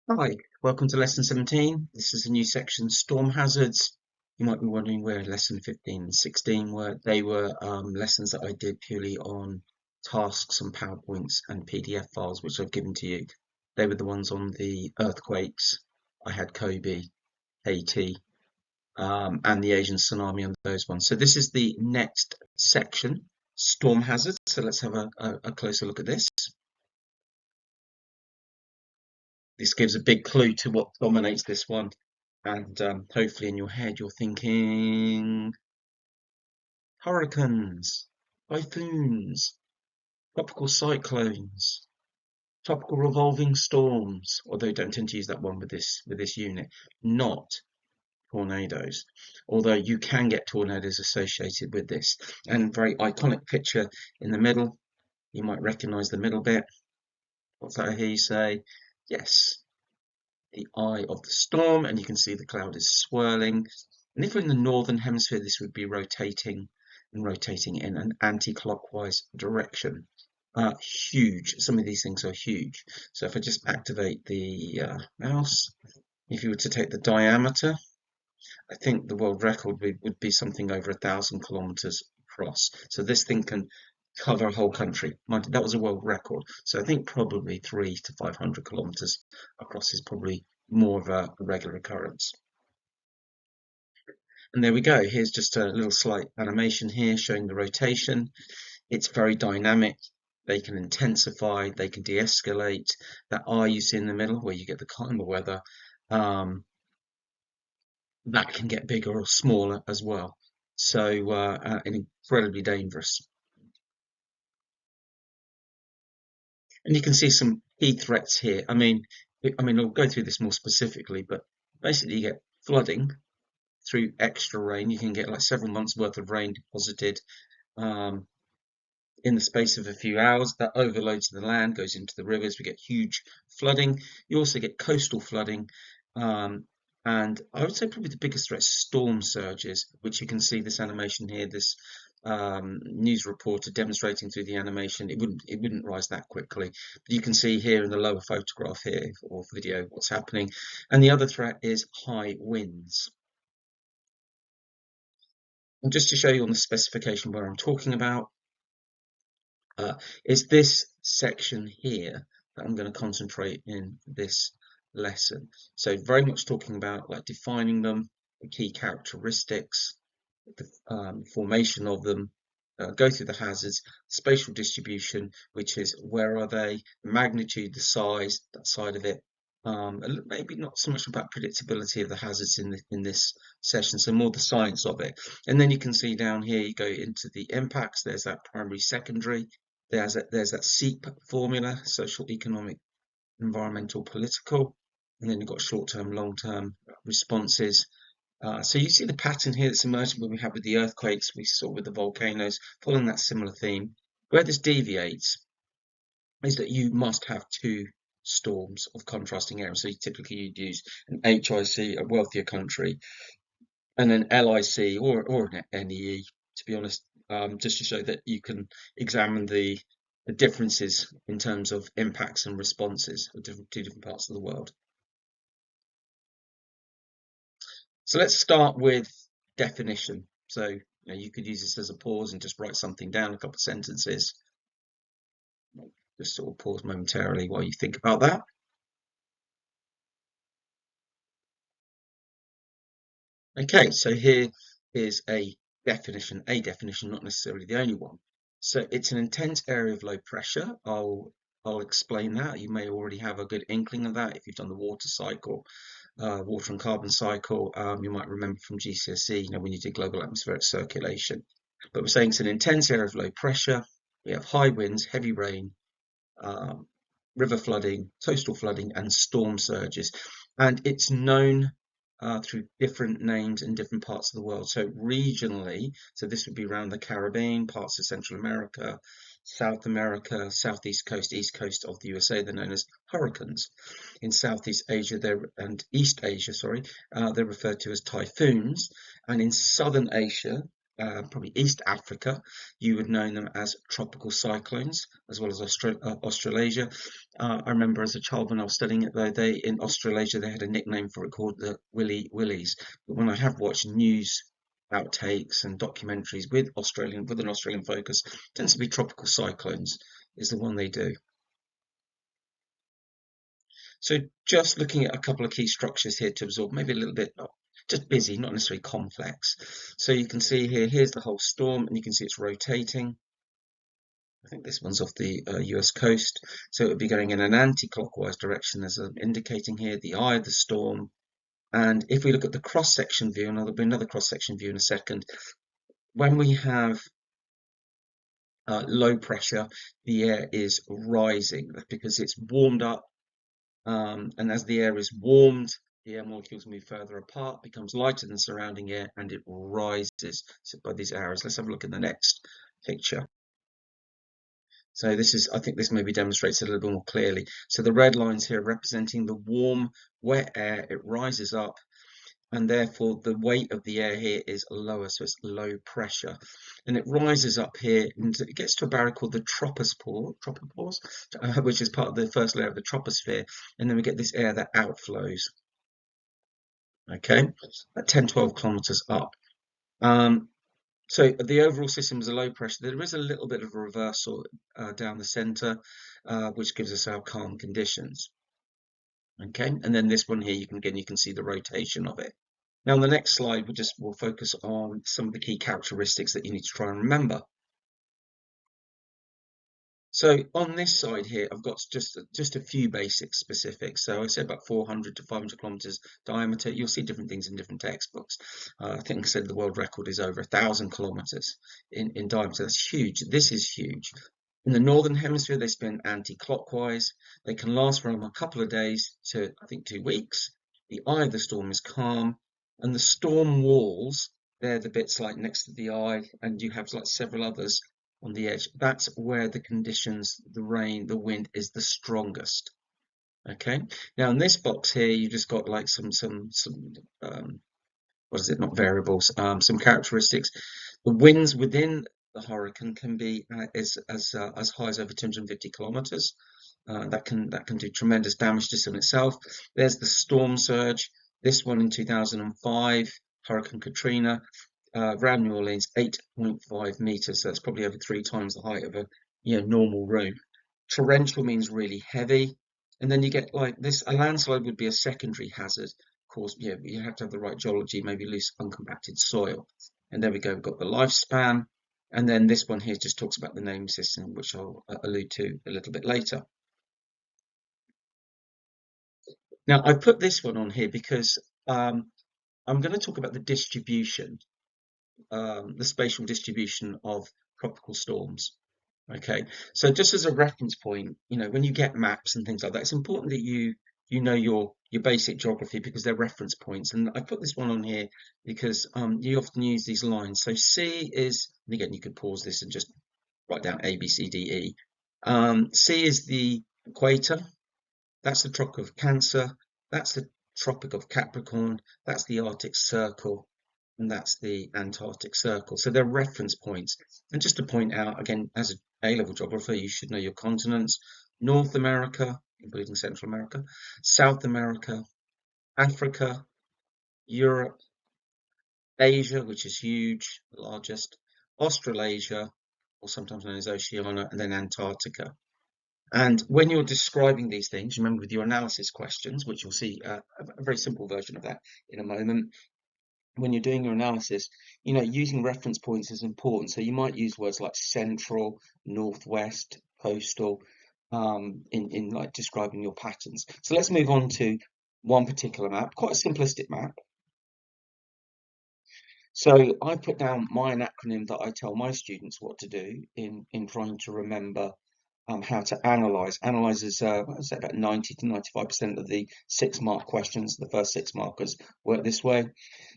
Hi, welcome to lesson 17. This is a new section, storm hazards. You might be wondering where lesson 15 and 16 were. They were lessons that I did purely on tasks and PowerPoints and PDF files, which I've given to you. They were the ones on the earthquakes. I had Kobe, Haiti, and the Asian tsunami on those ones. So this is the next section, storm hazards. So let's have a closer look at this. This gives a big clue to what dominates this one. And hopefully in your head you're thinking hurricanes, typhoons, tropical cyclones, tropical revolving storms, although you don't tend to use that one with this unit, not tornadoes. Although you can get tornadoes associated with this. And very iconic picture in the middle. You might recognize the middle bit. What's that I hear you say? Yes, the eye of the storm, and you can see the cloud is swirling. And if we're in the northern hemisphere, this would be rotating and rotating in an anti-clockwise direction. Huge. Some of these things are huge. So if I just activate the mouse, if you were to take the diameter, I think the world record would be something over 1,000 kilometers across. So this thing can cover a whole country. That was a world record. So I think probably 300 to 500 kilometers across is probably more of a regular occurrence. And there we go. Here's just a little slight animation here showing the rotation. It's very dynamic. They can intensify, they can de-escalate. That eye you see in the middle where you get the calmer weather, that can get bigger or smaller as well. So incredibly dangerous. And you can see some key threats here. I'll go through this more specifically, but basically you get flooding through extra rain. You can get like several months worth of rain deposited um, in the space of a few hours. That overloads the land, goes into the rivers. We get huge flooding. You also get coastal flooding. Um, and I would say probably the biggest threat is storm surges, which you can see this animation here, this news reporter demonstrating through the animation. It wouldn't rise that quickly. But you can see here in the lower photograph here or video what's happening. And the other threat is high winds. And just to show you on the specification where I'm talking about, is this section here that I'm going to concentrate in this lesson. So very much talking about like defining them, the key characteristics, the formation of them, go through the hazards, spatial distribution, which is where are they, magnitude, the size, that side of it. Maybe not so much about predictability of the hazards in this session, so more the science of it. And then you can see down here, you go into the impacts. There's that primary, secondary. There's that SEEP formula: social, economic, environmental, political. And then you've got short-term, long-term responses. So you see the pattern here that's emerging when we have with the earthquakes, we saw with the volcanoes, following that similar theme. Where this deviates is that you must have two storms of contrasting areas. So typically you'd use an HIC, a wealthier country, and an LIC or an NEE, to be honest, just to show that you can examine the differences in terms of impacts and responses of two different parts of the world. So let's start with definition. So you could use this as a pause and just write something down, a couple of sentences. Just sort of pause momentarily while you think about that. Okay, so here is a definition, not necessarily the only one. So it's an intense area of low pressure. I'll explain that. You may already have a good inkling of that if you've done the water cycle, water and carbon cycle. You might remember from GCSE, when you did global atmospheric circulation. But we're saying it's an intense area of low pressure. We have high winds, heavy rain, river flooding, coastal flooding, and storm surges. And it's known through different names in different parts of the world. So regionally, so this would be around the Caribbean, parts of Central America, South America, Southeast coast, East coast of the USA, they're known as hurricanes. In Southeast Asia and East Asia, they're referred to as typhoons. And in Southern Asia, probably East Africa, you would know them as tropical cyclones, as well as Australasia. I remember as a child when I was studying it, though, they in Australasia they had a nickname for it called the Willy Willies. But when I have watched news outtakes and documentaries with an Australian focus, it tends to be tropical cyclones is the one they do. So just looking at a couple of key structures here to absorb, maybe a little bit just busy, not necessarily complex. So you can see here, here's the whole storm, and you can see it's rotating. I think this one's off the US coast. So it would be going in an anti-clockwise direction, as I'm indicating here, the eye of the storm. And if we look at the cross-section view, and there'll be another cross-section view in a second, when we have low pressure, the air is rising because it's warmed up. And as the air is warmed, the air molecules move further apart, becomes lighter than surrounding air, and it rises by these arrows. Let's have a look at the next picture. So this is, I think this maybe demonstrates it a little bit more clearly. So the red lines here representing the warm, wet air, it rises up, and therefore the weight of the air here is lower, so it's low pressure. And it rises up here, and it gets to a barrier called the tropopause, which is part of the first layer of the troposphere, and then we get this air that outflows. Okay, at 10, 12 kilometers up. So the overall system is a low pressure. There is a little bit of a reversal down the center, which gives us our calm conditions. Okay, and then this one here, you can see the rotation of it. Now on the next slide, we'll focus on some of the key characteristics that you need to try and remember. So on this side here, I've got just a few basic specifics. So I said about 400 to 500 kilometers diameter. You'll see different things in different textbooks. I think I said the world record is over 1,000 kilometers in diameter. That's huge. This is huge. In the northern hemisphere, they spin anti-clockwise. They can last from a couple of days to, I think, 2 weeks. The eye of the storm is calm, and the storm walls, they're the bits like next to the eye, and you have like several others on the edge. That's where the conditions, the rain, the wind is the strongest. Okay. Now in this box here, you just got like some what is it? Not variables. Some characteristics. The winds within the hurricane can be as high as over 250 kilometers. That can do tremendous damage just in itself. There's the storm surge. This one in 2005, Hurricane Katrina, around New Orleans, 8.5 meters. So that's probably over 3 times the height of a normal room. Torrential means really heavy, and then you get like this. A landslide would be a secondary hazard. Of course, you have to have the right geology, maybe loose uncompacted soil. And there we go. We've got the lifespan, and then this one here just talks about the naming system, which I'll allude to a little bit later. Now, I put this one on here because I'm going to talk about the distribution, the spatial distribution of tropical storms. Okay, so just as a reference point, when you get maps and things like that, it's important that you know your basic geography because they're reference points. And I put this one on here because you often use these lines. So C is, and again, you could pause this and just write down A, B, C, D, E. C is the equator. That's the Tropic of Cancer. That's the Tropic of Capricorn. That's the Arctic Circle. And that's the Antarctic Circle. So they're reference points. And just to point out, again, as an A-level geographer, you should know your continents. North America, including Central America, South America, Africa, Europe, Asia, which is huge, the largest, Australasia, or sometimes known as Oceania, and then Antarctica. And when you're describing these things, remember with your analysis questions, which you'll see a very simple version of that in a moment, when you're doing your analysis, using reference points is important. So you might use words like central, northwest, coastal, in like describing your patterns. So let's move on to one particular map, quite a simplistic map. So I put down my acronym that I tell my students what to do in trying to remember how to analyze. Analyze is I'd say about 90 to 95% of the 6-mark questions. The first 6 markers work this way.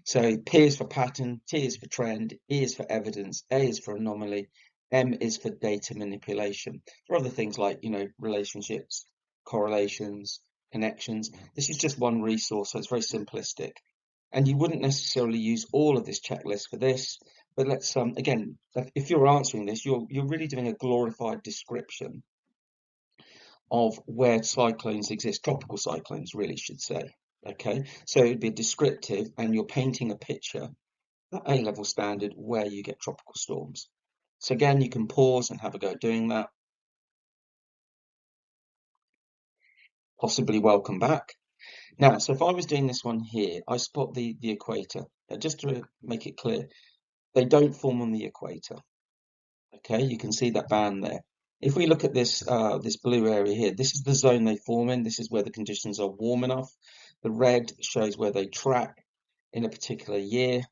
So P is for pattern, T is for trend, E is for evidence, A is for anomaly, M is for data manipulation. There are other things like relationships, correlations, connections. This is just one resource, so it's very simplistic. And you wouldn't necessarily use all of this checklist for this, But let's again, if you're answering this, you're really doing a glorified description of where cyclones exist, tropical cyclones really should say. Okay, so it'd be descriptive, and you're painting a picture at A-level standard where you get tropical storms. So again, you can pause and have a go at doing that. Possibly welcome back. Now, so if I was doing this one here, I spot the equator. Now, just to make it clear, they don't form on the equator. Okay, you can see that band there. If we look at this blue area here, this is the zone they form in. This is where the conditions are warm enough. The red shows where they track in a particular year.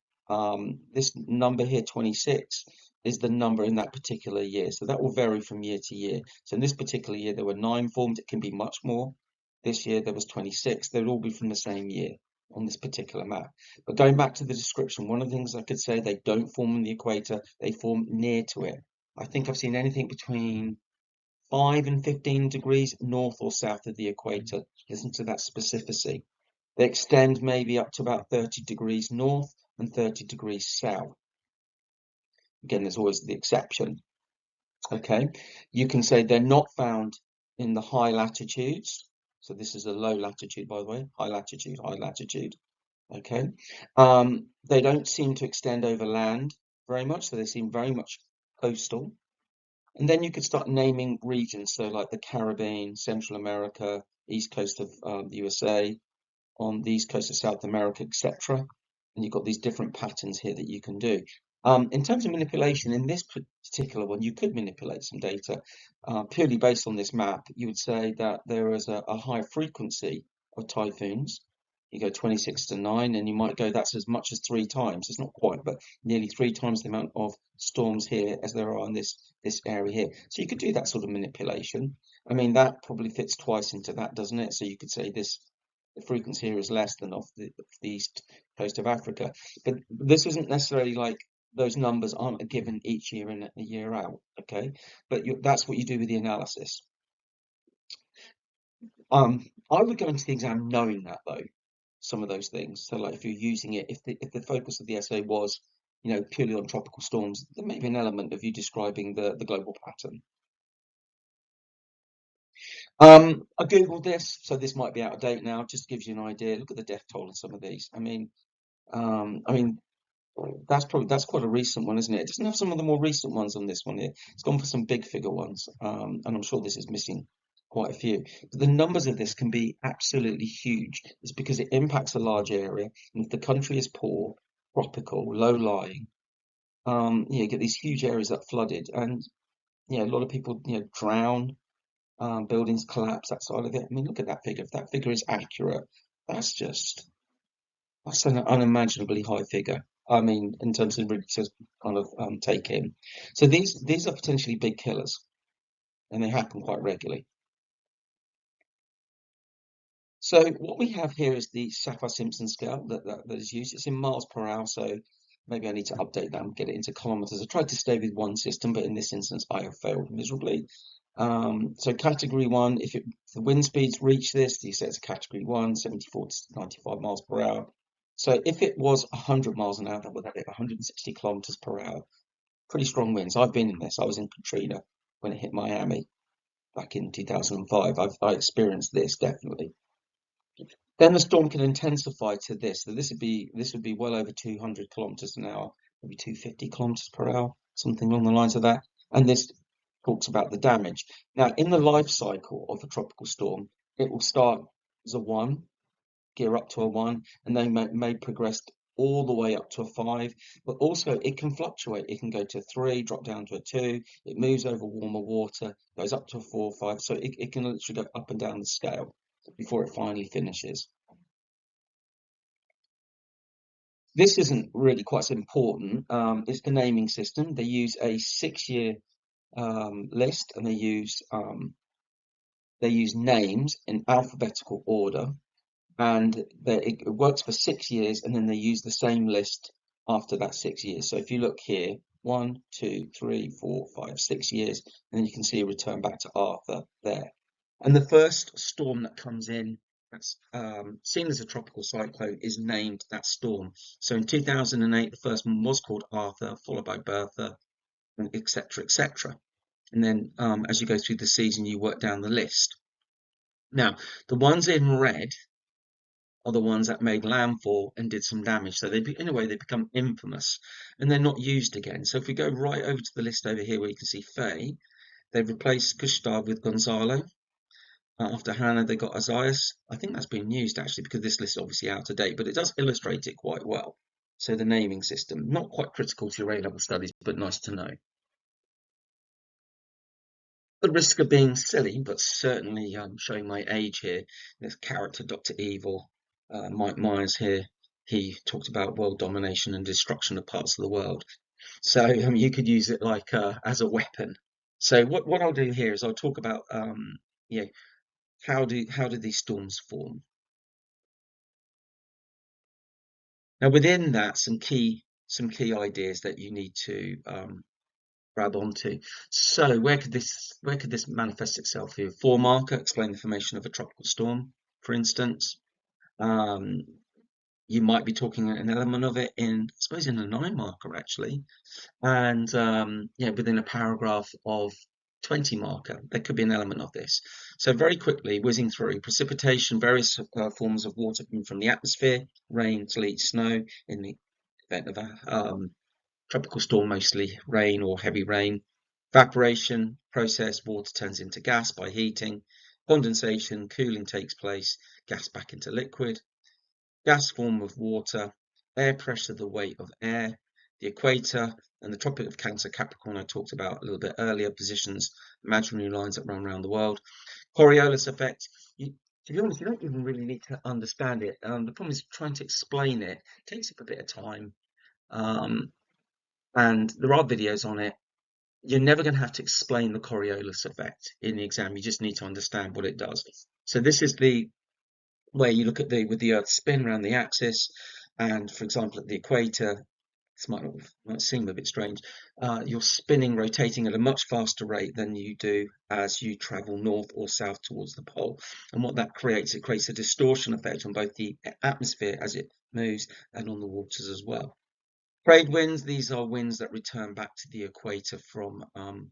This number here, 26, is the number in that particular year. So that will vary from year to year. So in this particular year, there were 9 formed. It can be much more. This year, there was 26. They would all be from the same year on this particular map. But going back to the description, one of the things I could say, they don't form on the equator. They form near to it. I think I've seen anything between 5 and 15 degrees north or south of the equator. Listen to that specificity. They extend maybe up to about 30 degrees north and 30 degrees south. Again, there's always the exception. Okay, you can say they're not found in the high latitudes. So this is a low latitude, by the way, high latitude, high latitude. Okay, they don't seem to extend over land very much, so they seem very much coastal. And then you could start naming regions, so like the Caribbean, Central America, east coast of the USA, on the east coast of South America, etc. And you've got these different patterns here that you can do. In terms of manipulation, in this particular one, you could manipulate some data purely based on this map. You would say that there is a high frequency of typhoons. You go 26 to 9, and you might go that's as much as 3 times. It's not quite, but nearly 3 times the amount of storms here as there are in this area here. So you could do that sort of manipulation. I mean, that probably fits twice into that, doesn't it? So you could say this, the frequency here is less than off the east coast of Africa. But this isn't necessarily like those numbers aren't a given each year in a year out, okay? But that's what you do with the analysis. I would go into the exam knowing that though, some of those things. So like if you're using it, if the focus of the essay was, purely on tropical storms, there may be an element of you describing the global pattern. I googled this, so this might be out of date now. Just gives you an idea. Look at the death toll in some of these. I mean, that's quite a recent one, isn't it? It doesn't have some of the more recent ones on this one here. It's gone for some big figure ones, and I'm sure this is missing quite a few. But the numbers of this can be absolutely huge. It's because it impacts a large area, and if the country is poor, tropical, low-lying, you get these huge areas that flooded, and a lot of people drown, buildings collapse, that side of it. I mean, look at that figure. If that figure is accurate, that's an unimaginably high figure. I mean, in terms of really to kind of take in. So these are potentially big killers, and they happen quite regularly. So what we have here is the Saffir-Simpson scale that is used. It's in miles per hour, so maybe I need to update that and get it into kilometers. I tried to stay with one system, but in this instance, I have failed miserably. So category 1, if the wind speeds reach this, you say it's category 1, 74 to 95 miles per hour. So if it was 100 miles an hour, that would be 160 kilometers per hour. Pretty strong winds. I've been in this. I was in Katrina when it hit Miami back in 2005. I experienced this definitely. Then the storm can intensify to this. So this would be well over 200 kilometers an hour, maybe 250 kilometers per hour, something along the lines of that. And this talks about the damage. Now, in the life cycle of a tropical storm, it will start as a 1, gear up to a 1, and then may progress all the way up to a 5. But also, it can fluctuate. It can go to a 3, drop down to a 2. It moves over warmer water, goes up to a 4 or 5. So it can literally go up and down the scale before it finally finishes. This isn't really quite so important. It's the naming system. They use a 6-year list, and they use names in alphabetical order, and it works for 6 years, and then they use the same list after that 6 years. So if you look here, 1, 2, 3, 4, 5, 6 years, and then you can see a return back to Arthur there. And the first storm that comes in that's seen as a tropical cyclone is named that storm. So in 2008, the first one was called Arthur, followed by Bertha, and etc., etc. And then as you go through the season, you work down the list. Now, the ones in red are the ones that made landfall and did some damage. So in a way, they become infamous, and they're not used again. So if we go right over to the list over here, where you can see Faye, they've replaced Gustav with Gonzalo. After Hannah, they got Isaias. I think that's been used actually because this list is obviously out of date, but it does illustrate it quite well. So the naming system, not quite critical to your A-level studies, but nice to know. The risk of being silly, but certainly showing my age here. This character, Dr. Evil, Mike Myers here, he talked about world domination and destruction of parts of the world. So you could use it like as a weapon. So what I'll do here is I'll talk about you know, how do these storms form. Now within that, some key ideas that you need to grab onto. So where could this manifest itself here? Four marker, explain the formation of a tropical storm, for instance. Um, you might be talking an element of it in, I suppose, in a nine marker actually, and yeah, within a paragraph of 20 marker, there could be an element of this. So very quickly, whizzing through precipitation, various forms of water coming from the atmosphere, rain, sleet, snow in the event of a tropical storm, mostly rain or heavy rain. Evaporation process, water turns into gas by heating. Condensation, cooling takes place, gas back into liquid. Gas form of water, air pressure, the weight of air, the equator, and the Tropic of Cancer, Capricorn, I talked about a little bit earlier, positions, imaginary lines that run around the world. Coriolis effect, to be honest, you don't even really need to understand it. The problem is trying to explain it. It takes up a bit of time. Um, and there are videos on it. You're never going to have to explain the Coriolis effect in the exam. You just need to understand what it does. So this is the where you look at with the Earth's spin around the axis, and for example at the equator, this might seem a bit strange. You're spinning, rotating at a much faster rate than you do as you travel north or south towards the pole. And what that creates, it creates a distortion effect on both the atmosphere as it moves and on the waters as well. Trade winds, these are winds that return back to the equator from around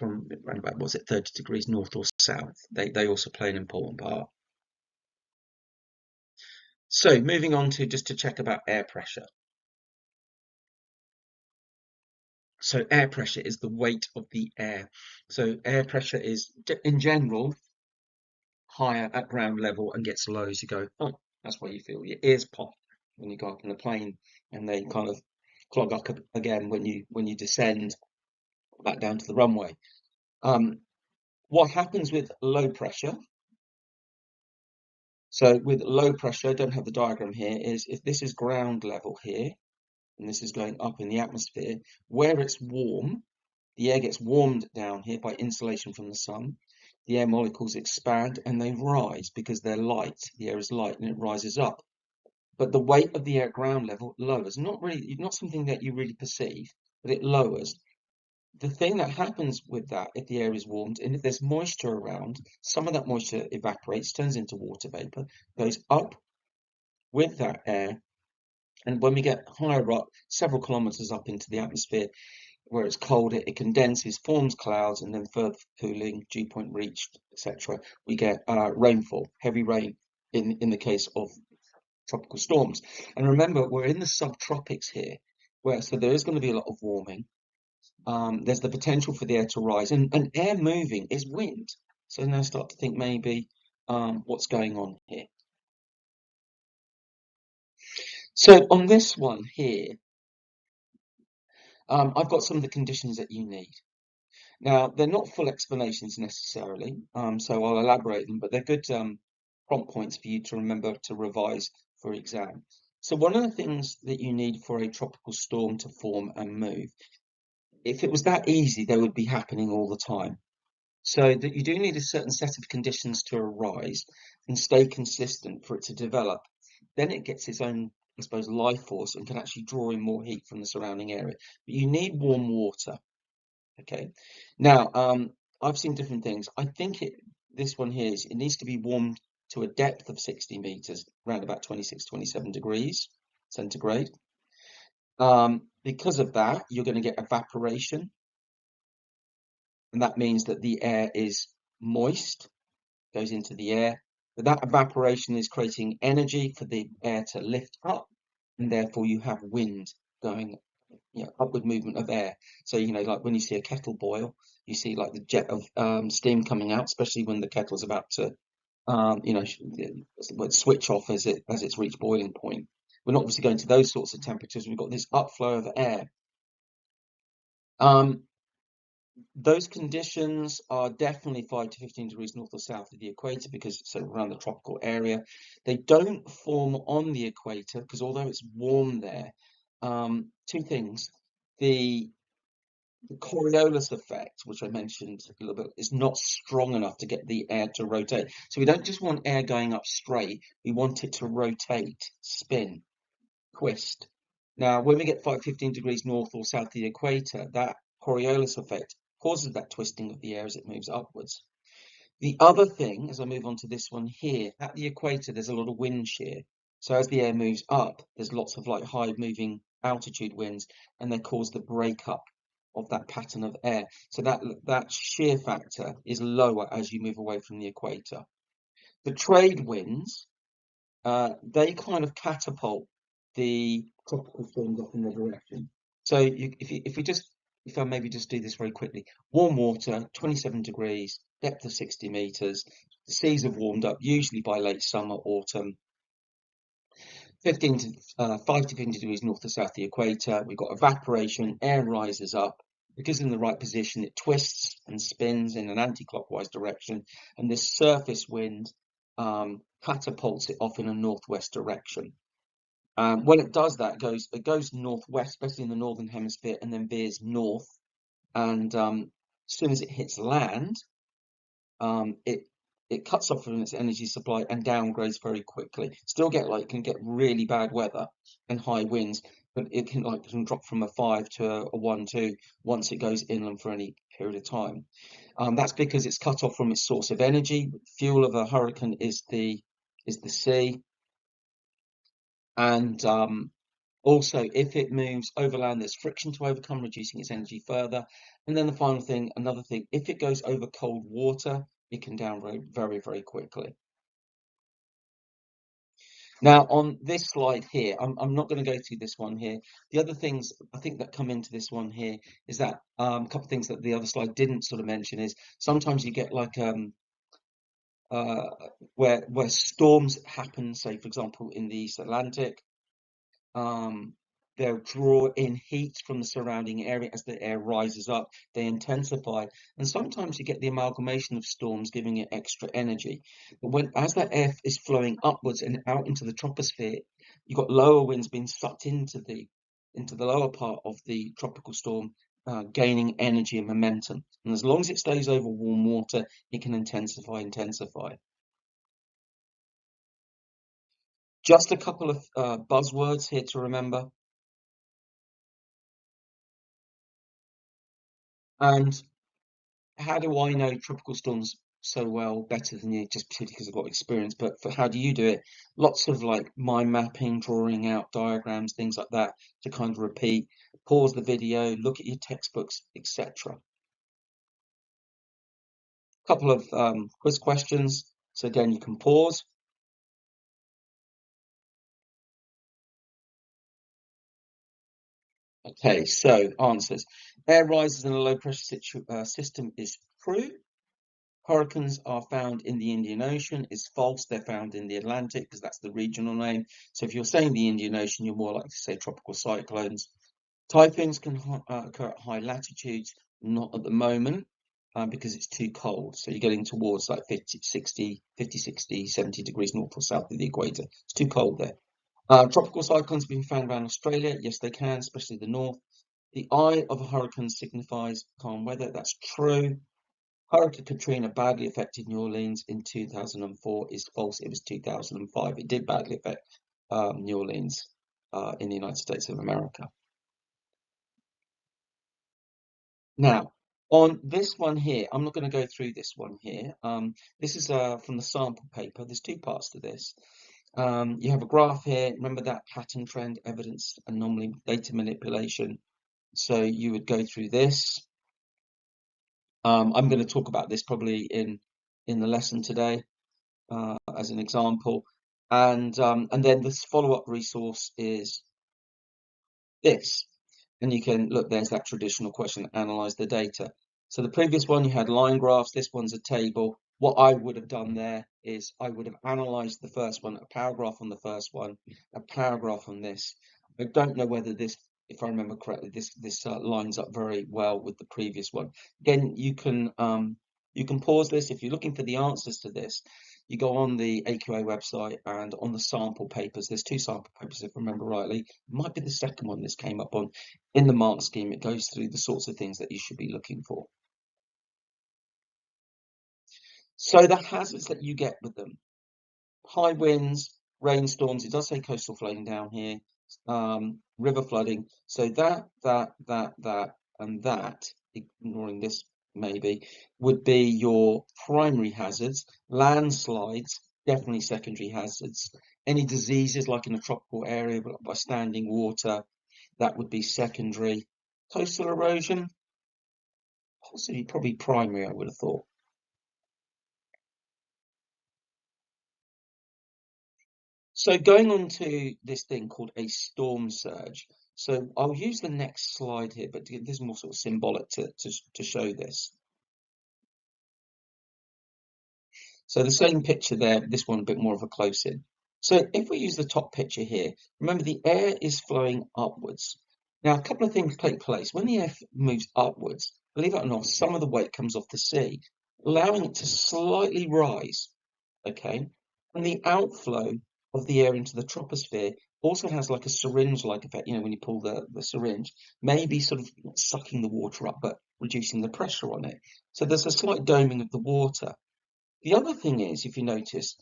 about, what's it, 30 degrees north or south. They also play an important part. So moving on to just to check about air pressure. So air pressure is the weight of the air. So air pressure is, in general, higher at ground level and gets low as you go up. That's why you feel your ears pop when you go up in a plane, and they kind of clog up again when you descend back down to the runway. What happens with low pressure? So with low pressure, I don't have the diagram here, is if this is ground level here, and this is going up in the atmosphere, where it's warm, the air gets warmed down here by insulation from the sun. The air molecules expand and they rise because they're light. The air is light and it rises up. But the weight of the air at ground level lowers. Not something that you really perceive, but it lowers. The thing that happens with that, if the air is warmed and if there's moisture around, some of that moisture evaporates, turns into water vapor, goes up with that air. And when we get higher up, several kilometers up into the atmosphere, where it's colder, it condenses, forms clouds, and then further cooling, dew point reached, etc. We get rainfall, heavy rain in the case of tropical storms. And remember, we're in the subtropics here, so there is going to be a lot of warming. There's the potential for the air to rise, and air moving is wind. So now start to think maybe what's going on here. So on this one here, I've got some of the conditions that you need. Now, they're not full explanations necessarily, so I'll elaborate them, but they're good prompt points for you to remember to revise for exam. So one of the things that you need for a tropical storm to form and move, if it was that easy, they would be happening all the time. So that you do need a certain set of conditions to arise and stay consistent for it to develop. Then it gets its own, I suppose, life force and can actually draw in more heat from the surrounding area. But you need warm water. Okay. Now, I've seen different things. I think this one here it needs to be warmed to a depth of 60 meters, around about 26, 27 degrees centigrade. Because of that, you're going to get evaporation, and that means that the air is moist, goes into the air. But that evaporation is creating energy for the air to lift up, and therefore you have wind going, upward movement of air. So, like when you see a kettle boil, you see like the jet of steam coming out, especially when the kettle's about to, switch off as it's reached boiling point. We're not obviously going to those sorts of temperatures. We've got this upflow of air. Those conditions are definitely 5 to 15 degrees north or south of the equator, because so around the tropical area. They don't form on the equator because although it's warm there, two things. The Coriolis effect, which I mentioned a little bit, is not strong enough to get the air to rotate. So we don't just want air going up straight, we want it to rotate, spin, twist. Now, when we get 5, 15 degrees north or south of the equator, that Coriolis effect causes that twisting of the air as it moves upwards. The other thing, as I move on to this one here, at the equator, there's a lot of wind shear. So as the air moves up, there's lots of like high moving altitude winds, and they cause the breakup of that pattern of air. So that shear factor is lower as you move away from the equator. The trade winds, they kind of catapult the tropical storms up in the direction. So if I maybe just do this very quickly, warm water, 27 degrees, depth of 60 meters. The seas have warmed up, usually by late summer, autumn. 5 to 15 degrees north or south of the equator. We've got evaporation, air rises up. Because in the right position, it twists and spins in an anti-clockwise direction, and this surface wind catapults it off in a northwest direction. When it does that, it goes northwest, especially in the northern hemisphere, and then veers north. And as soon as it hits land, it cuts off from its energy supply and downgrades very quickly. Still can get really bad weather and high winds, but it can drop from a 5 to a 1, 2 once it goes inland for any period of time. That's because it's cut off from its source of energy. Fuel of a hurricane is the sea. And also, if it moves overland, there's friction to overcome, reducing its energy further. And then the final thing, another thing, if it goes over cold water, it can downgrade very, very quickly. Now, on this slide here, I'm not going to go through this one here. The other things I think that come into this one here is that a couple of things that the other slide didn't sort of mention is sometimes you get like where storms happen, say for example in the East Atlantic. They'll draw in heat from the surrounding area as the air rises up, they intensify, and sometimes you get the amalgamation of storms giving it extra energy. But as that air is flowing upwards and out into the troposphere, you've got lower winds being sucked into the lower part of the tropical storm, gaining energy and momentum. And as long as it stays over warm water, it can intensify. Just a couple of buzzwords here to remember. And how do I know tropical storms so well, better than you, just purely because I've got experience? But for how do you do it? Lots of like mind mapping, drawing out diagrams, things like that to kind of repeat. Pause the video, look at your textbooks, etc. Couple of quiz questions. So again, you can pause. Okay, so answers. Air rises in a low pressure system is true. Hurricanes are found in the Indian Ocean is false. They're found in the Atlantic because that's the regional name. So if you're saying the Indian Ocean, you're more likely to say tropical cyclones. Typhoons can occur at high latitudes, not at the moment because it's too cold. So you're getting towards like 50, 60, 70 degrees north or south of the equator. It's too cold there. Tropical cyclones have been found around Australia. Yes, they can, especially the north. The eye of a hurricane signifies calm weather. That's true. Hurricane Katrina badly affected New Orleans in 2004 is false. It was 2005. It did badly affect New Orleans in the United States of America. Now, On this one here, I'm not going to go through this one here. This is from the sample paper. There's two parts to this. You have a graph here. Remember that pattern, trend, evidence, anomaly, data manipulation. So you would go through this. I'm going to talk about this probably in the lesson today as an example. And then this follow-up resource is this. And you can look, there's that traditional question, analyze the data. So the previous one, you had line graphs. This one's a table. What I would have done there is I would have analyzed the first one, a paragraph on the first one, a paragraph on this. I don't know whether this, if I remember correctly, this lines up very well with the previous one. Again, you can pause this if you're looking for the answers to this. You go on the AQA website, and on the sample papers, there's two sample papers, if I remember rightly. It might be the second one this came up on. In the mark scheme, it goes through the sorts of things that you should be looking for. So the hazards that you get with them: high winds, rainstorms. It does say coastal flooding down here, river flooding. So that, and that, ignoring this maybe, would be your primary hazards. Landslides, definitely secondary hazards. Any diseases like in a tropical area by standing water, that would be secondary. Coastal erosion, possibly, probably primary, I would have thought. So going on to this thing called a storm surge. So I'll use the next slide here, but this is more sort of symbolic to show this. So the same picture there, this one a bit more of a close-in. So if we use the top picture here, remember the air is flowing upwards. Now, a couple of things take place. When the air moves upwards, believe it or not, some of the weight comes off the sea, allowing it to slightly rise, okay? And the outflow of the air into the troposphere also has like a syringe-like effect, you know, when you pull the syringe, maybe sort of not sucking the water up, but reducing the pressure on it. So there's a slight doming of the water. The other thing is, if you notice,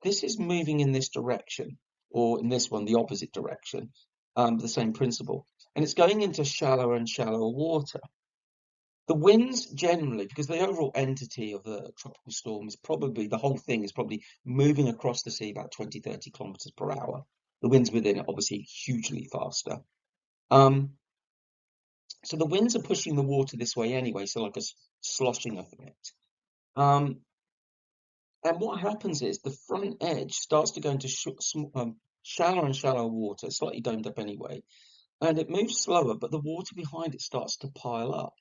this is moving in this direction, or in this one, the opposite direction, the same principle, and it's going into shallower and shallower water. The winds generally, because the overall entity of the tropical storm is probably, the whole thing is probably moving across the sea about 20, 30 kilometers per hour. The winds within it, obviously, hugely faster. So the winds are pushing the water this way anyway, so like a sloshing effect. And what happens is the front edge starts to go into shallower and shallower water, slightly domed up anyway, and it moves slower, but the water behind it starts to pile up.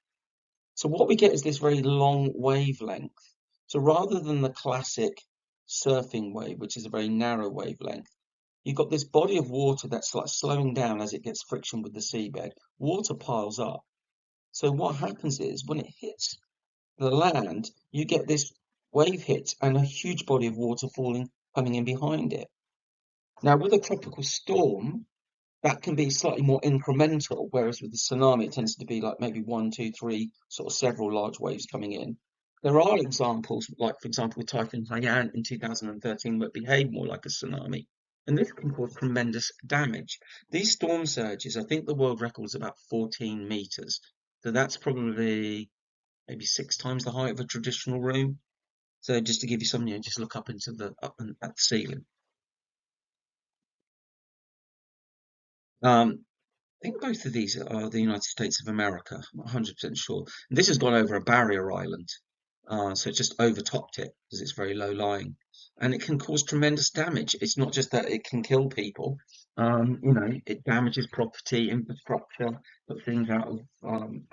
So what we get is this very long wavelength. So rather than the classic surfing wave, which is a very narrow wavelength, you've got this body of water that's like slowing down as it gets friction with the seabed. Water piles up. So what happens is when it hits the land, you get this wave hit and a huge body of water coming in behind it. Now, with a tropical storm, that can be slightly more incremental, whereas with the tsunami, it tends to be like maybe one, two, three, sort of several large waves coming in. There are examples, like for example, with Typhoon Haiyan in 2013, that behaved more like a tsunami, and this can cause tremendous damage. These storm surges, I think the world record is about 14 meters, so that's probably maybe 6 times the height of a traditional room. So just to give you something, you know, just look up into at the ceiling. I think both of these are the United States of America. I'm not 100% sure. And this has gone over a barrier island, so it just overtopped it because it's very low lying, and it can cause tremendous damage. It's not just that it can kill people. You know, it damages property, infrastructure, put things out of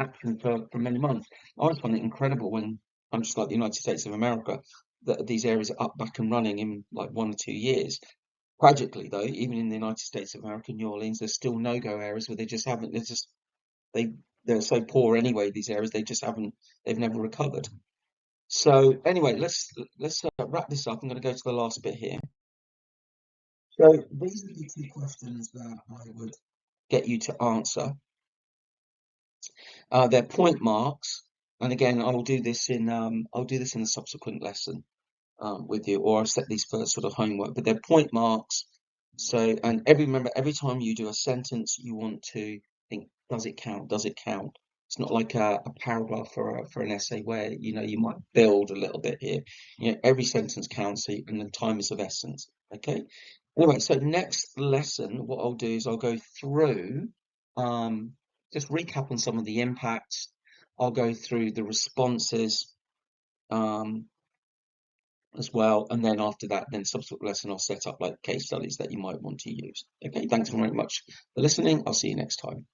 action for many months. I always find it incredible when I'm just like the United States of America, that these areas are up, back and running in like 1 or 2 years. Tragically, though, even in the United States of America, New Orleans, there's still no-go areas where they just haven't. They they're so poor anyway. These areas they just haven't. They've never recovered. So anyway, let's wrap this up. I'm going to go to the last bit here. So these are the two questions that I would get you to answer. They're point marks, and again, I'll do this in a subsequent lesson with you, or I'll set these for sort of homework. But they're point marks. So, and remember, every time you do a sentence, you want to think, does it count? Does it count? It's not like a paragraph for an essay where you might build a little bit here. Every sentence counts, and the time is of essence. Okay. Anyway, so next lesson, what I'll do is I'll go through, um, just recap on some of the impacts. I'll go through the responses um, as well, and then after that, then subsequent lesson, I'll set up like case studies that you might want to use. Okay, thanks very much for listening. I'll see you next time.